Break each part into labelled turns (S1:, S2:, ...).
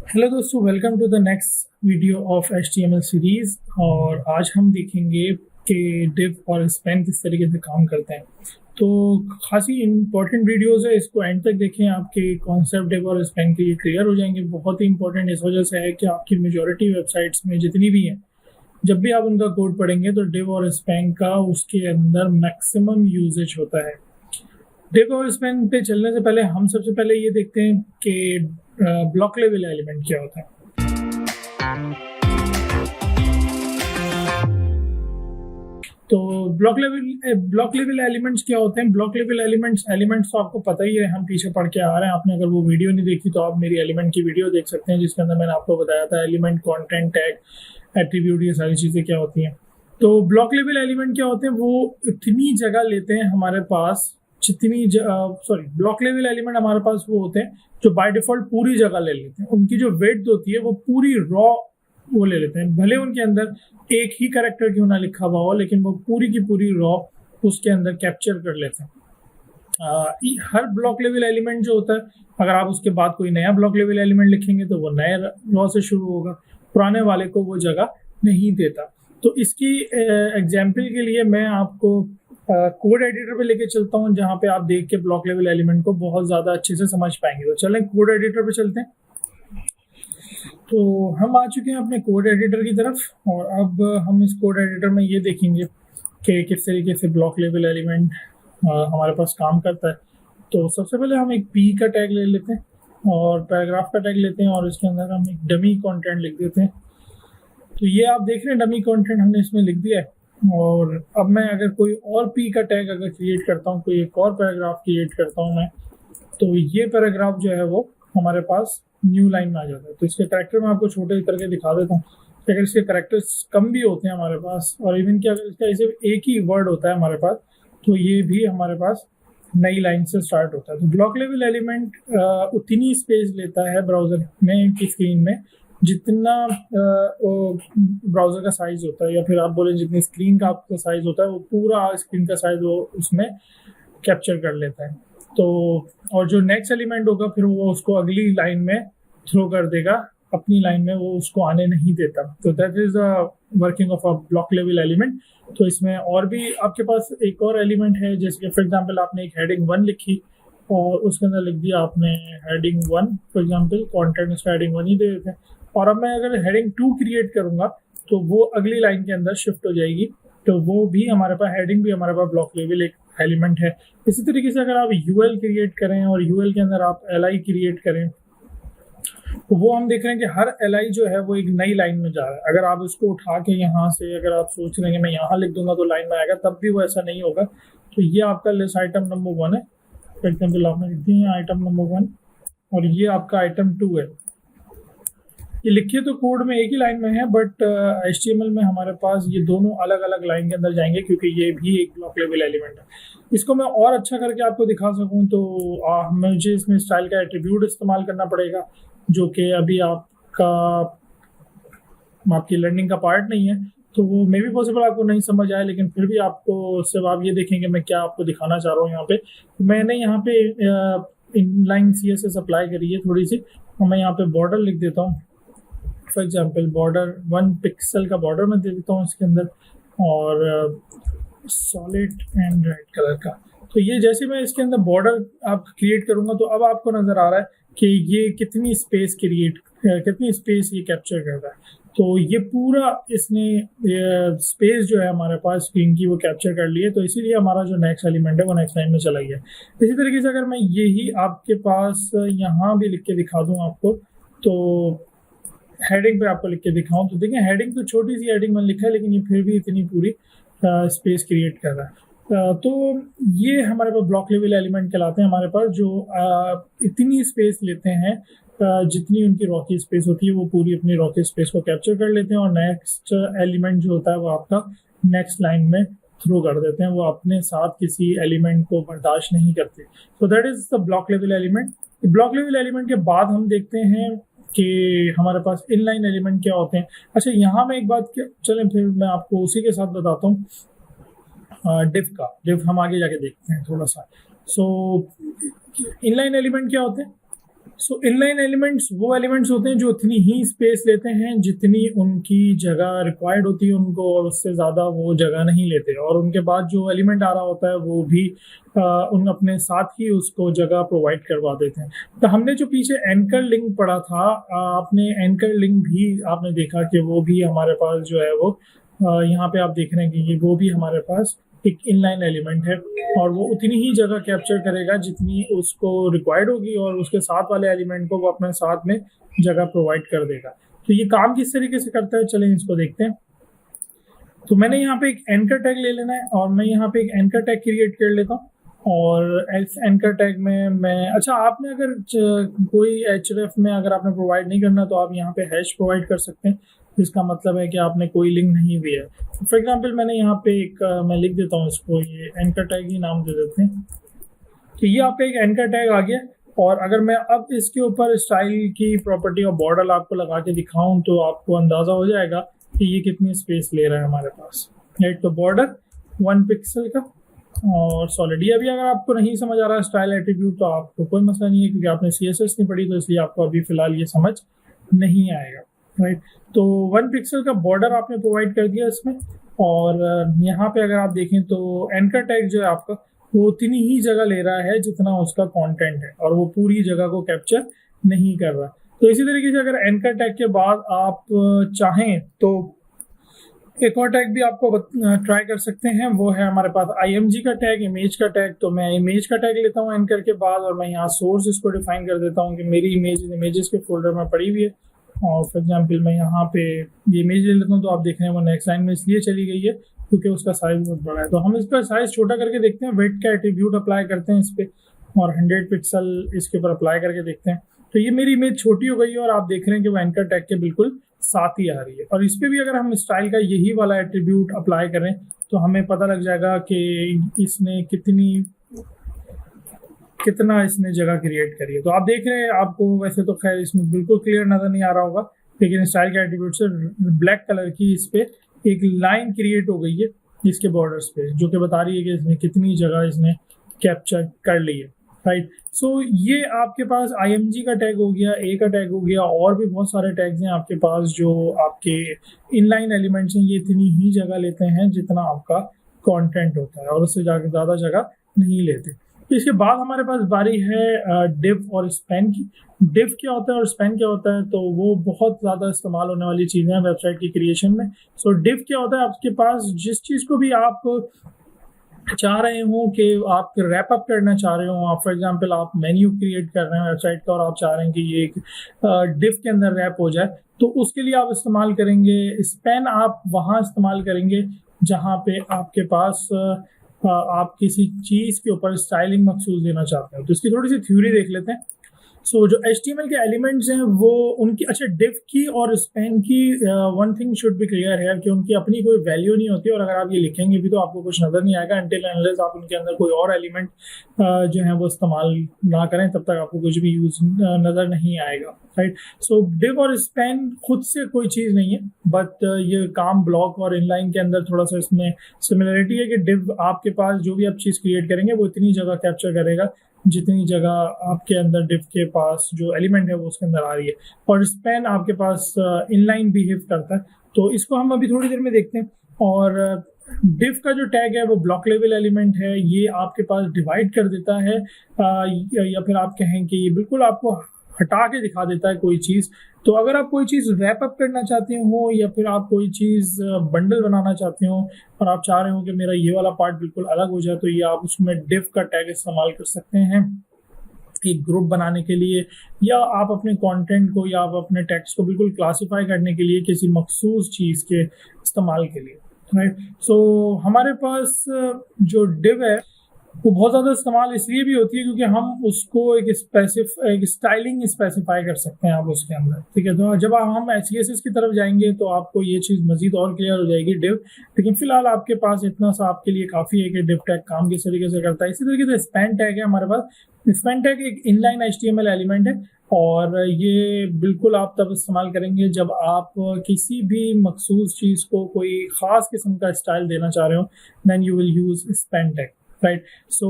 S1: Hello दोस्तों, welcome to the next video of HTML series. और आज हम देखेंगे कि div और स्पैन किस तरीके से काम करते हैं। तो खासी इंपॉर्टेंट वीडियोस है, इसको एंड तक देखें, आपके कॉन्सेप्ट div और स्पैन के लिए क्लियर हो जाएंगे। बहुत ही इंपॉर्टेंट इस वजह से है कि आपकी मेजॉरिटी वेबसाइट्स में जितनी भी हैं, जब भी आप उनका कोड पढ़ेंगे तो div और स्पैन का उसके अंदर मैक्सिमम यूजेज होता है। div और स्पैन पे चलने से पहले हम सबसे पहले ये देखते हैं कि ब्लॉक लेवल एलिमेंट क्या होता है। तो ब्लॉक लेवल एलिमेंट्स क्या होते हैं? ब्लॉक लेवल एलिमेंट्स तो आपको पता ही है, हम पीछे पढ़ के आ रहे हैं। आपने अगर वो वीडियो नहीं देखी तो आप मेरी एलिमेंट की वीडियो देख सकते हैं, जिसके अंदर मैंने आपको बताया था एलिमेंट, कंटेंट, टैग, एट्रीब्यूट, ये सारी चीज़ें क्या होती हैं। तो ब्लॉक लेवल एलिमेंट क्या होते हैं? वो इतनी जगह लेते हैं हमारे पास जितनी ब्लॉक लेवल एलिमेंट हमारे पास वो होते हैं जो बाय डिफॉल्ट पूरी जगह ले लेते हैं। उनकी जो वेड्थ होती है वो पूरी रॉ वो ले लेते हैं, भले उनके अंदर एक ही कैरेक्टर क्यों ना लिखा हुआ हो, लेकिन वो पूरी की पूरी रॉ उसके अंदर कैप्चर कर लेते हैं। हर ब्लॉक लेवल एलिमेंट जो होता है, अगर आप उसके बाद कोई नया ब्लॉक लेवल एलिमेंट लिखेंगे तो वो नए रॉ से शुरू होगा, पुराने वाले को वो जगह नहीं देता। तो इसकी एग्जाम्पल के लिए मैं आपको कोड एडिटर पे लेके चलता हूँ, जहाँ पे आप देख के ब्लॉक लेवल एलिमेंट को बहुत ज़्यादा अच्छे से समझ पाएंगे। तो चलें कोड एडिटर पे चलते हैं। तो हम आ चुके हैं अपने कोड एडिटर की तरफ, और अब हम इस कोड एडिटर में ये देखेंगे कि किस तरीके से ब्लॉक लेवल एलिमेंट हमारे पास काम करता है। तो सबसे पहले हम एक पी का टैग ले लेते हैं और पैराग्राफ का टैग लेते हैं, और इसके अंदर हम एक डमी कंटेंट लिख देते हैं। तो ये आप देख रहे हैं डमी कंटेंट हमने इसमें लिख दिया है। और अब मैं अगर कोई और पी का टैग अगर क्रिएट करता हूँ, कोई एक और पैराग्राफ क्रिएट करता हूँ मैं, तो ये पैराग्राफ जो है वो हमारे पास न्यू लाइन में आ जाता है। तो इसके कैरेक्टर मैं आपको छोटे करके दिखा देता हूँ। अगर इसके कैरेक्टर्स कम भी होते हैं हमारे पास, और इवन कि अगर इसका सिर्फ एक ही वर्ड होता है हमारे पास, तो ये भी हमारे पास नई लाइन से स्टार्ट होता है। तो ब्लॉक लेवल एलिमेंट उतनी स्पेस लेता है ब्राउजर में की स्क्रीन में जितना ब्राउजर का साइज होता है, या फिर आप बोलें जितनी स्क्रीन का आपका साइज होता है, वो पूरा स्क्रीन का साइज वो उसमें कैप्चर कर लेता है। तो और जो नेक्स्ट एलिमेंट होगा फिर वो उसको अगली लाइन में थ्रो कर देगा, अपनी लाइन में वो उसको आने नहीं देता। तो that is the working of a block level element. तो इसमें और भी आपके पास एक और एलिमेंट है, जैसे कि फॉर एग्जांपल आपने एक हेडिंग 1 लिखी और उसके अंदर लिख दिया आपने हेडिंग 1, फॉर एग्जांपल कंटेंट उसका हेडिंग 1 ही दे देते हैं। और अब मैं अगर हेडिंग 2 क्रिएट करूंगा तो वो अगली लाइन के अंदर शिफ्ट हो जाएगी। तो वो भी हमारे पास हेडिंग भी हमारे पास ब्लॉक लेवल एक एलिमेंट है। इसी तरीके से अगर आप यूएल क्रिएट करें और यूएल के अंदर आप एलआई क्रिएट करें, तो वो हम देख रहे हैं कि हर एलआई जो है वो एक नई लाइन में जा रहा है। अगर आप उसको उठा के यहाँ से अगर आप सोच रहे हैं कि मैं यहाँ लिख दूंगा तो लाइन में आएगा, तब भी वो ऐसा नहीं होगा। तो ये आपका लिस्ट आइटम नंबर 1 है, फॉर एग्जाम्पल आपने लिख दिया आइटम नंबर 1, और ये आपका आइटम 2 है। ये लिखिए तो कोड में एक ही लाइन में है, बट HTML में हमारे पास ये दोनों अलग अलग लाइन के अंदर जाएंगे, क्योंकि ये भी एक ब्लॉक लेवल एलिमेंट है। इसको मैं और अच्छा करके आपको दिखा सकूं तो मुझे इसमें स्टाइल का एट्रीब्यूट इस्तेमाल करना पड़ेगा, जो कि अभी आपकी लर्निंग का पार्ट नहीं है। तो वो मे भी पॉसिबल आपको नहीं समझ आए, लेकिन फिर भी आपको सिर्फ आप ये देखेंगे मैं क्या आपको दिखाना चाह रहा हूँ। यहाँ पे मैंने यहाँ पे इनलाइन CSS अप्लाई करी है थोड़ी सी, और मैं यहाँ पे बॉर्डर लिख देता हूँ। फॉर एग्जाम्पल बॉर्डर 1 पिक्सल का बॉर्डर मैं दे देता हूँ इसके अंदर, और सॉलिड एंड रेड कलर का। तो ये जैसे मैं इसके अंदर बॉर्डर आप क्रिएट करूंगा तो अब आपको नजर आ रहा है कि ये कितनी स्पेस ये कैप्चर कर रहा है। तो ये पूरा इसने स्पेस जो है हमारे पास स्क्रीन की वो कैप्चर कर ली है। तो इसीलिए हमारा जो नेक्स्ट एलिमेंट है वो नेक्स्ट लाइन में चला गया। इसी तरीके से अगर मैं यही आपके पास यहाँ भी लिख के दिखा दूँ आपको, तो हेडिंग पे आपको लिख के दिखाऊं तो देखिए हेडिंग तो छोटी सी हेडिंग मैंने लिखा है, लेकिन ये फिर भी इतनी पूरी स्पेस क्रिएट कर रहा है। तो ये हमारे पास ब्लॉक लेवल एलिमेंट कहलाते हैं हमारे पास, जो इतनी स्पेस लेते हैं जितनी उनकी रॉ की स्पेस होती है, वो पूरी अपनी रॉ की स्पेस को कैप्चर कर लेते हैं, और नेक्स्ट एलिमेंट जो होता है वो आपका नेक्स्ट लाइन में थ्रो कर देते हैं। वो अपने साथ किसी एलिमेंट को बर्दाश्त नहीं करते। तो that is the block level element. Block level element के बाद हम देखते हैं कि हमारे पास इनलाइन एलिमेंट क्या होते हैं। अच्छा, यहाँ में एक बात चलें फिर मैं आपको उसी के साथ बताता हूँ डिव हम आगे जाके देखते हैं थोड़ा सा। सो इनलाइन एलिमेंट क्या होते हैं? सो इनलाइन एलिमेंट्स वो एलिमेंट्स होते हैं जो उतनी ही स्पेस लेते हैं जितनी उनकी जगह रिक्वायर्ड होती है उनको, और उससे ज़्यादा वो जगह नहीं लेते, और उनके बाद जो एलिमेंट आ रहा होता है वो भी उन अपने साथ ही उसको जगह प्रोवाइड करवा देते हैं। तो हमने जो पीछे एंकर लिंक पढ़ा था, आपने एंकर लिंक भी आपने देखा कि वो भी हमारे पास जो है वो यहाँ पे आप देख रहे हैं कि ये वो भी हमारे पास एक इनलाइन एलिमेंट है, और वो उतनी ही जगह कैप्चर करेगा जितनी उसको रिक्वायर्ड होगी, और उसके साथ वाले एलिमेंट को वो अपने साथ में जगह प्रोवाइड कर देगा। तो ये काम किस तरीके से करता है, चलें इसको देखते हैं। तो मैंने यहाँ पे एक एंकर टैग ले लेना है, और मैं यहाँ पे एक एंकर टैग क्रिएट कर लेता हूँ, और इस एंकर टैग में मैं, अच्छा आपने अगर कोई href में अगर आपने प्रोवाइड नहीं करना तो आप यहाँ पे हैश प्रोवाइड कर सकते हैं, जिसका मतलब है कि आपने कोई लिंक नहीं दिया है। फॉर एग्जांपल मैंने यहाँ पे एक मैं लिख देता हूँ इसको, ये एंकर टैग ही नाम दे देते हैं। तो ये आप एक एंकर टैग आ गया, और अगर मैं अब इसके ऊपर स्टाइल की प्रॉपर्टी और बॉर्डर आपको लगा के दिखाऊं तो आपको अंदाजा हो जाएगा कि ये कितनी स्पेस ले रहा है हमारे पास, राइट। तो बॉर्डर 1 पिक्सल का और सॉलिड। ये अभी अगर आपको नहीं समझ आ रहा है स्टाइल एट्रीब्यूट तो आपको कोई मसला नहीं है, क्योंकि आपने CSS नहीं पढ़ी, तो इसलिए आपको अभी फिलहाल ये समझ नहीं आएगा, राइट। तो 1 पिक्सल का बॉर्डर आपने प्रोवाइड कर दिया इसमें, और यहाँ पे अगर आप देखें तो एंकर टैग जो है आपका वो उतनी ही जगह ले रहा है जितना उसका कंटेंट है, और वो पूरी जगह को कैप्चर नहीं कर रहा। तो इसी तरीके से अगर एंकर टैग के बाद आप चाहें तो एक और टैग भी आपको ट्राई कर सकते हैं, वो है हमारे पास img का टैग, इमेज का टैग। तो मैं इमेज का टैग लेता हूँ एंकर के बाद, और मैं यहाँ सोर्स इसको डिफाइन कर देता हूँ कि मेरी इमेजेस के फोल्डर में पड़ी हुई है। और फॉर एग्जाम्पल मैं यहाँ पे ये इमेज ले लेता हूँ, तो आप देख रहे हैं वो नेक्स्ट लाइन में इसलिए चली गई है क्योंकि उसका साइज बहुत बड़ा है। तो हम इसका साइज छोटा करके देखते हैं, वेट का एट्रीब्यूट अप्लाई करते हैं इस पर, और 100 पिक्सल इसके ऊपर अप्लाई करके देखते हैं। तो ये मेरी इमेज छोटी हो गई है, और आप देख रहे हैं कि वो एंकर टैग के बिल्कुल साथ ही आ रही है। और इस पर भी अगर हम स्टाइल का यही वाला एट्रीब्यूट अप्लाई करें तो हमें पता लग जाएगा कि इसने कितना इसने जगह क्रिएट करी है। तो आप देख रहे हैं, आपको वैसे तो खैर इसमें बिल्कुल क्लियर नजर नहीं आ रहा होगा, लेकिन स्टाइल के एट्रीब्यूट से ब्लैक कलर की इस पे एक लाइन क्रिएट हो गई है इसके बॉर्डर्स पे, जो कि बता रही है कि इसने कितनी जगह इसने कैप्चर कर ली है, राइट। सो ये आपके पास img का टैग हो गया, a का टैग हो गया, और भी बहुत सारे टैग्स हैं आपके पास जो आपके इनलाइन एलिमेंट्स हैं। ये इतनी ही जगह लेते हैं जितना आपका कंटेंट होता है, और उससे ज़्यादा जगह नहीं लेते। इसके बाद हमारे पास बारी है डिव और स्पैन की। डिव क्या होता है और स्पैन क्या होता है, तो वो बहुत ज़्यादा इस्तेमाल होने वाली चीज़ें हैं वेबसाइट की क्रिएशन में। सो डिव क्या होता है, आपके पास जिस चीज़ को भी आप चाह रहे हो कि आप रैप अप करना चाह रहे हो, आप फॉर एग्जांपल आप मेन्यू क्रिएट कर रहे हैं वेबसाइट का, और आप चाह रहे हैं कि ये एक डिव के अंदर रैप हो जाए, तो उसके लिए आप इस्तेमाल करेंगे स्पैन। आप वहाँ इस्तेमाल करेंगे जहाँ पे आपके पास आप किसी चीज़ के ऊपर स्टाइलिंग मखसूस देना चाहते हैं। तो इसकी थोड़ी सी थ्योरी देख लेते हैं। सो जो HTML के एलिमेंट्स हैं वो उनकी, अच्छा डिव की और स्पैन की one thing should be clear है कि उनकी अपनी कोई वैल्यू नहीं होती, और अगर आप ये लिखेंगे भी तो आपको कुछ नज़र नहीं आएगा अनटिल अनलेस आप उनके अंदर कोई और एलिमेंट जो है वो इस्तेमाल ना करें, तब तक आपको कुछ भी यूज नज़र नहीं आएगा, राइट। सो डिव और स्पैन खुद से कोई चीज़ नहीं है, बट ये काम ब्लॉक और इनलाइन के अंदर थोड़ा सा इसमें सिमिलरिटी है कि डिव आपके पास जो भी आप चीज़ क्रिएट करेंगे वो इतनी जगह कैप्चर करेगा जितनी जगह आपके अंदर डिव के पास जो एलिमेंट है वो उसके अंदर आ रही है, और स्पैन आपके पास इनलाइन बिहेव करता है। तो इसको हम अभी थोड़ी देर में देखते हैं। और डिव का जो टैग है वो ब्लॉक लेवल एलिमेंट है, ये आपके पास डिवाइड कर देता है, या फिर आप कहें कि ये बिल्कुल आपको हटा के दिखा देता है कोई चीज़। तो अगर आप कोई चीज़ रैप अप करना चाहते हो, या फिर आप कोई चीज़ बंडल बनाना चाहते हो, और आप चाह रहे हो कि मेरा ये वाला पार्ट बिल्कुल अलग हो जाए, तो ये आप उसमें डिव का टैग इस्तेमाल कर सकते हैं एक ग्रुप बनाने के लिए, या आप अपने कंटेंट को या आप अपने टेक्स्ट को बिल्कुल क्लासिफाई करने के लिए किसी मखसूस चीज़ के इस्तेमाल के लिए, राइट। सो हमारे पास जो डिव है वो बहुत ज़्यादा इस्तेमाल इसलिए भी होती है क्योंकि हम उसको एक स्टाइलिंग स्पेसिफाई कर सकते हैं आप उसके अंदर, ठीक है। तो जब हम CSS की तरफ जाएंगे तो आपको ये चीज़ मज़ीद और क्लियर हो जाएगी डिव, लेकिन फिलहाल आपके पास इतना सा आपके लिए काफ़ी है कि डिव टैग काम किस तरीके से करता है। इसी तरीके से स्पैन टैग है हमारे पास। स्पैन टैग एक इनलाइन HTML एलिमेंट है, और ये बिल्कुल आप तब इस्तेमाल करेंगे जब आप किसी भी मखसूस चीज़ को कोई ख़ास किस्म का स्टाइल देना चाह रहे हो, then you will use span tag, right. So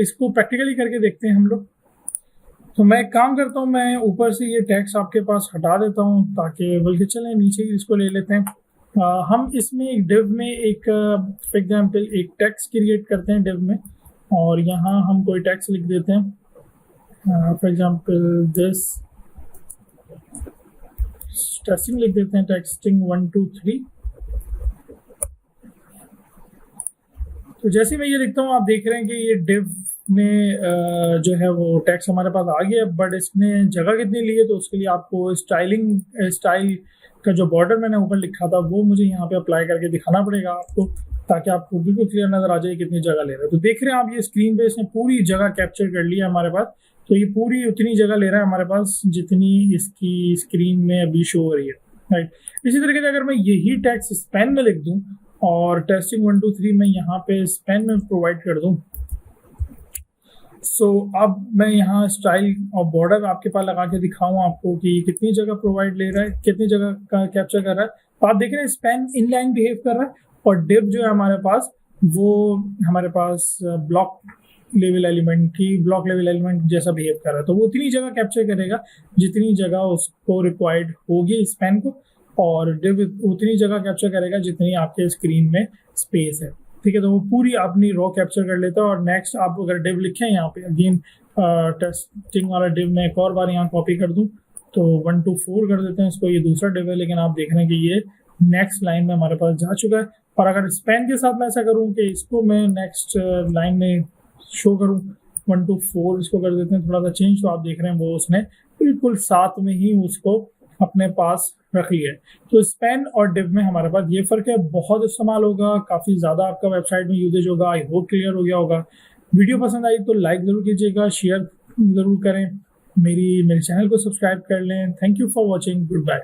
S1: इसको प्रैक्टिकली करके देखते हैं हम लोग। तो मैं एक काम करता हूँ, मैं ऊपर से ये टेक्स्ट आपके पास हटा देता हूँ, ताकि बल्कि चलें नीचे ही इसको ले लेते हैं। हम इसमें एक डिव में एक फॉर एग्जांपल एक टेक्स्ट क्रिएट करते हैं डिव में, और यहाँ हम कोई टेक्स्ट लिख देते हैं, फॉर एग्जांपल दिस टेस्टिंग लिख देते हैं, टेक्सटिंग 1 2 3। तो जैसे मैं ये लिखता हूँ, आप देख रहे हैं कि ये डिव में जो है वो टेक्स्ट हमारे पास आ गया, बट इसने जगह कितनी ली है, तो उसके लिए आपको स्टाइल का जो बॉर्डर मैंने ऊपर लिखा था वो मुझे यहाँ पे अप्लाई करके दिखाना पड़ेगा आपको, ताकि आपको बिल्कुल क्लियर नजर आ जाए कितनी जगह ले रहा है। तो देख रहे हैं आप ये स्क्रीन पे इसने पूरी जगह कैप्चर कर लिया हमारे पास। तो ये पूरी उतनी जगह ले रहा है हमारे पास जितनी इसकी स्क्रीन में अभी शो हो रही है, राइट। इसी तरीके से अगर मैं यही टेक्स्ट स्पेन में लिख दूं और टेस्टिंग 1 2 3 में यहाँ पे स्पेन में प्रोवाइड कर दूं, सो अब मैं यहाँ स्टाइल और बॉर्डर आपके पास लगा के दिखाऊं आपको कि कितनी जगह प्रोवाइड ले रहा है, कितनी जगह का कैप्चर कर रहा है। तो आप देख रहे हैं स्पेन इनलाइन बिहेव कर रहा है, और डिव जो है हमारे पास वो हमारे पास ब्लॉक लेवल एलिमेंट जैसा बिहेव कर रहा है। तो वो उतनी जगह कैप्चर करेगा जितनी जगह उसको रिक्वायर्ड होगी स्पेन को, और डिव उतनी जगह कैप्चर करेगा जितनी आपके स्क्रीन में स्पेस है, ठीक है। तो वो पूरी अपनी रो कैप्चर कर लेता है। और नेक्स्ट आप अगर डिव लिखें यहाँ पे अगेन टेस्टिंग वाला डिव में एक और बार यहाँ कॉपी कर दूँ, तो 1 2 4 कर देते हैं इसको। ये दूसरा डिव है, लेकिन आप देख रहे हैं कि ये नेक्स्ट लाइन में हमारे पास जा चुका है। और अगर स्पेन के साथ मैं ऐसा करूँ कि इसको मैं नेक्स्ट लाइन में शो करूँ, 1 2 4 इसको कर देते हैं थोड़ा सा चेंज, तो आप देख रहे हैं वो उसने बिल्कुल साथ में ही उसको अपने पास रख लिया है। तो स्पेन और डिव में हमारे पास ये फर्क है। बहुत इस्तेमाल होगा, काफ़ी ज़्यादा आपका वेबसाइट में यूजेज होगा। आई होप क्लियर हो गया होगा। वीडियो पसंद आई तो लाइक ज़रूर कीजिएगा, शेयर ज़रूर करें, मेरे चैनल को सब्सक्राइब कर लें। Thank you for watching, good bye.